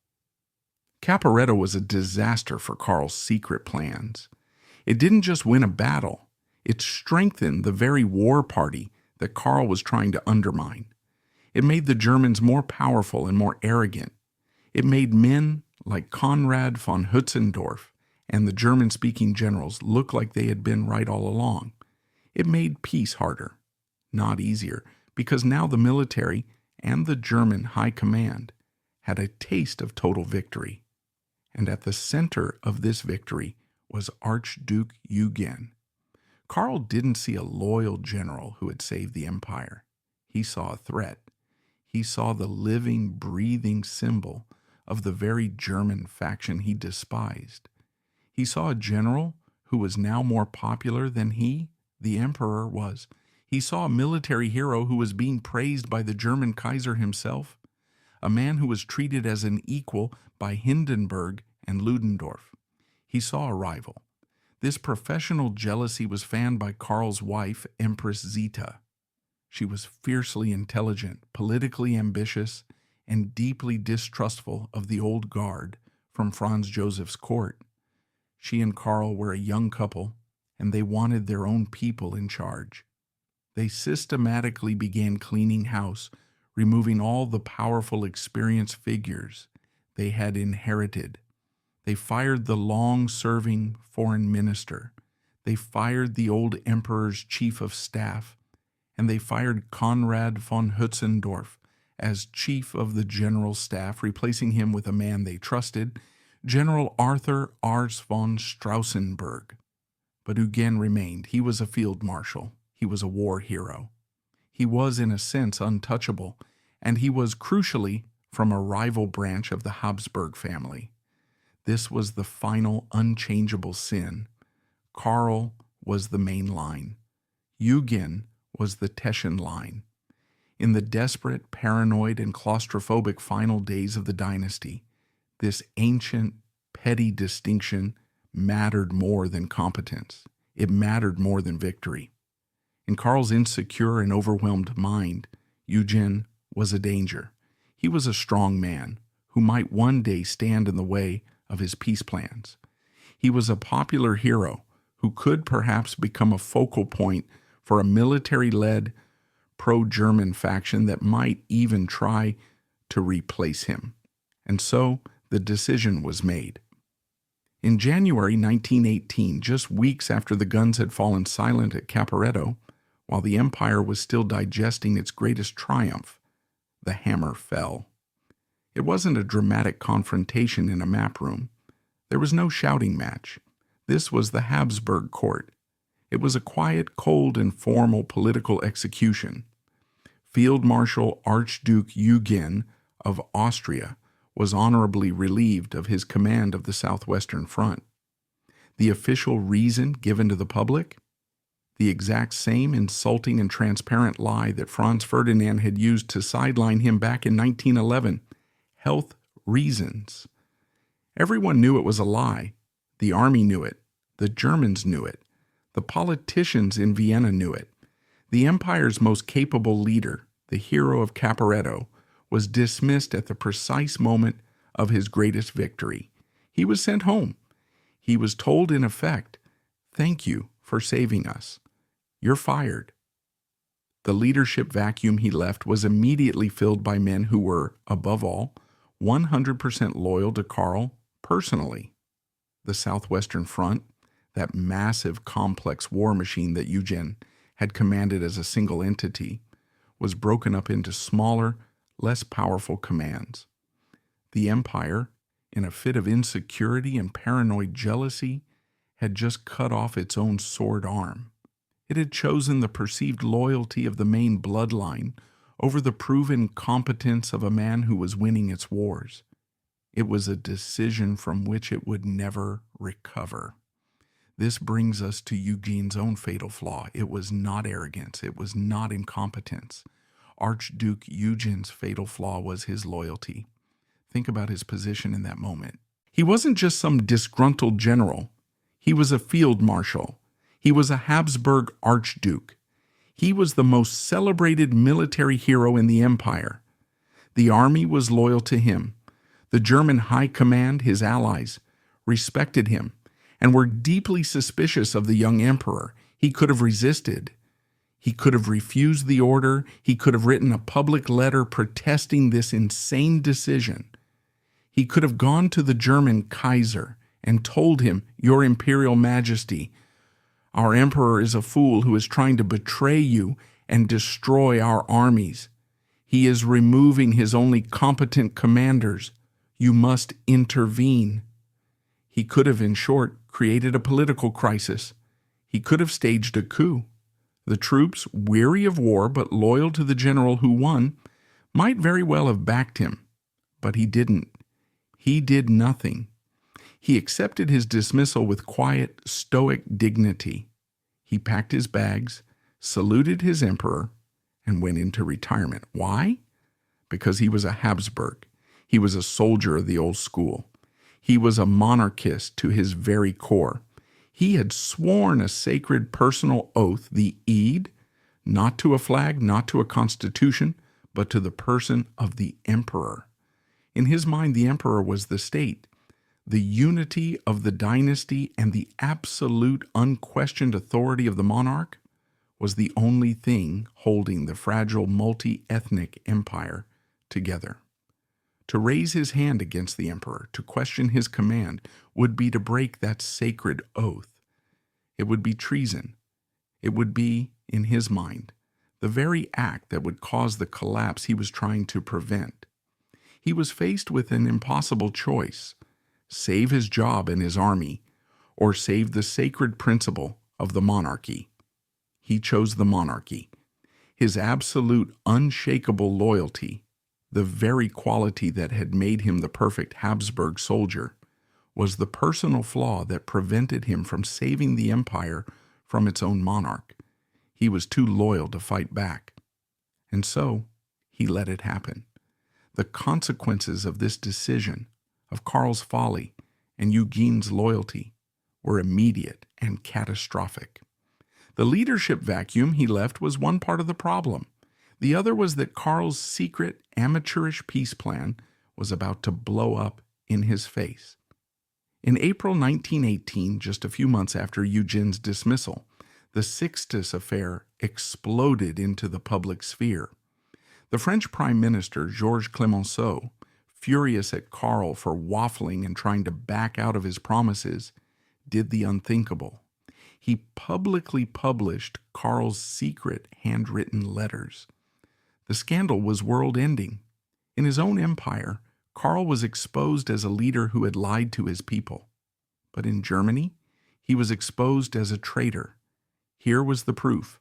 Caporetto was a disaster for Karl's secret plans. It didn't just win a battle, it strengthened the very war party that Karl was trying to undermine. It made the Germans more powerful and more arrogant. It made men like Konrad von Hötzendorf and the German-speaking generals look like they had been right all along. It made peace harder, not easier, because now the military and the German high command had a taste of total victory. And at the center of this victory was Archduke Eugen. Karl didn't see a loyal general who had saved the empire. He saw a threat. He saw the living, breathing symbol of the very German faction he despised. He saw a general who was now more popular than he, the emperor, was. He saw a military hero who was being praised by the German Kaiser himself, a man who was treated as an equal by Hindenburg and Ludendorff. He saw a rival. This professional jealousy was fanned by Karl's wife, Empress Zita. She was fiercely intelligent, politically ambitious, and deeply distrustful of the old guard from Franz Joseph's court. She and Karl were a young couple, and they wanted their own people in charge. They systematically began cleaning house, removing all the powerful, experienced figures they had inherited. They fired the long-serving foreign minister. They fired the old emperor's chief of staff, and they fired Konrad von Hötzendorf as chief of the general staff, replacing him with a man they trusted, General Arthur Ars von Strausenberg. But Eugen remained. He was a field marshal. He was a war hero. He was, in a sense, untouchable, and he was, crucially, from a rival branch of the Habsburg family. This was the final unchangeable sin. Karl was the main line. Eugen was the Teshan line. In the desperate, paranoid, and claustrophobic final days of the dynasty, this ancient, petty distinction mattered more than competence. It mattered more than victory. In Karl's insecure and overwhelmed mind, Eugen was a danger. He was a strong man who might one day stand in the way of his peace plans. He was a popular hero who could perhaps become a focal point for a military-led pro-German faction that might even try to replace him. And so the decision was made. In January 1918, just weeks after the guns had fallen silent at Caporetto, while the empire was still digesting its greatest triumph, the hammer fell. It wasn't a dramatic confrontation in a map room. There was no shouting match. This was the Habsburg court. It was a quiet, cold, and formal political execution. Field Marshal Archduke Eugen of Austria was honorably relieved of his command of the southwestern front. The official reason given to the public? The exact same insulting and transparent lie that Franz Ferdinand had used to sideline him back in 1911. Health reasons. Everyone knew it was a lie. The army knew it. The Germans knew it. The politicians in Vienna knew it. The empire's most capable leader, the hero of Caporetto, was dismissed at the precise moment of his greatest victory. He was sent home. He was told, in effect, "Thank you for saving us. You're fired." The leadership vacuum he left was immediately filled by men who were, above all, 100% loyal to Karl personally. The Southwestern Front, that massive, complex war machine that Eugen had commanded as a single entity, was broken up into smaller, less powerful commands. The empire, in a fit of insecurity and paranoid jealousy, had just cut off its own sword arm. It had chosen the perceived loyalty of the main bloodline over the proven competence of a man who was winning its wars. It was a decision from which it would never recover. This brings us to Eugen's own fatal flaw. It was not arrogance. It was not incompetence. Archduke Eugen's fatal flaw was his loyalty. Think about his position in that moment. He wasn't just some disgruntled general. He was a field marshal. He was a Habsburg archduke. He was the most celebrated military hero in the empire. The army was loyal to him. The German high command, his allies, respected him and were deeply suspicious of the young emperor. He could have resisted. He could have refused the order. He could have written a public letter protesting this insane decision. He could have gone to the German Kaiser and told him, "Your Imperial Majesty, our emperor is a fool who is trying to betray you and destroy our armies. He is removing his only competent commanders. You must intervene." He could have, in short, created a political crisis. He could have staged a coup. The troops, weary of war but loyal to the general who won, might very well have backed him. But he didn't. He did nothing. He accepted his dismissal with quiet, stoic dignity. He packed his bags, saluted his emperor, and went into retirement. Why? Because he was a Habsburg. He was a soldier of the old school. He was a monarchist to his very core. He had sworn a sacred personal oath, the Eid, not to a flag, not to a constitution, but to the person of the emperor. In his mind, the emperor was the state. The unity of the dynasty and the absolute unquestioned authority of the monarch was the only thing holding the fragile multi-ethnic empire together. To raise his hand against the emperor, to question his command, would be to break that sacred oath. It would be treason. It would be, in his mind, the very act that would cause the collapse he was trying to prevent. He was faced with an impossible choice: save his job and his army, or save the sacred principle of the monarchy. He chose the monarchy. His absolute, unshakable loyalty, the very quality that had made him the perfect Habsburg soldier, was the personal flaw that prevented him from saving the empire from its own monarch. He was too loyal to fight back. And so, he let it happen. The consequences of this decision, of Karl's folly and Eugen's loyalty, were immediate and catastrophic. The leadership vacuum he left was one part of the problem. The other was that Karl's secret, amateurish peace plan was about to blow up in his face. In April 1918, just a few months after Eugen's dismissal, the Sixtus affair exploded into the public sphere. The French Prime Minister, Georges Clemenceau, furious at Karl for waffling and trying to back out of his promises, did the unthinkable. He publicly published Karl's secret handwritten letters. The scandal was world-ending. In his own empire, Karl was exposed as a leader who had lied to his people. But in Germany, he was exposed as a traitor. Here was the proof.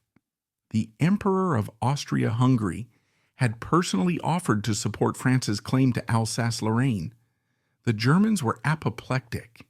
The Emperor of Austria-Hungary had personally offered to support France's claim to Alsace-Lorraine. The Germans were apoplectic.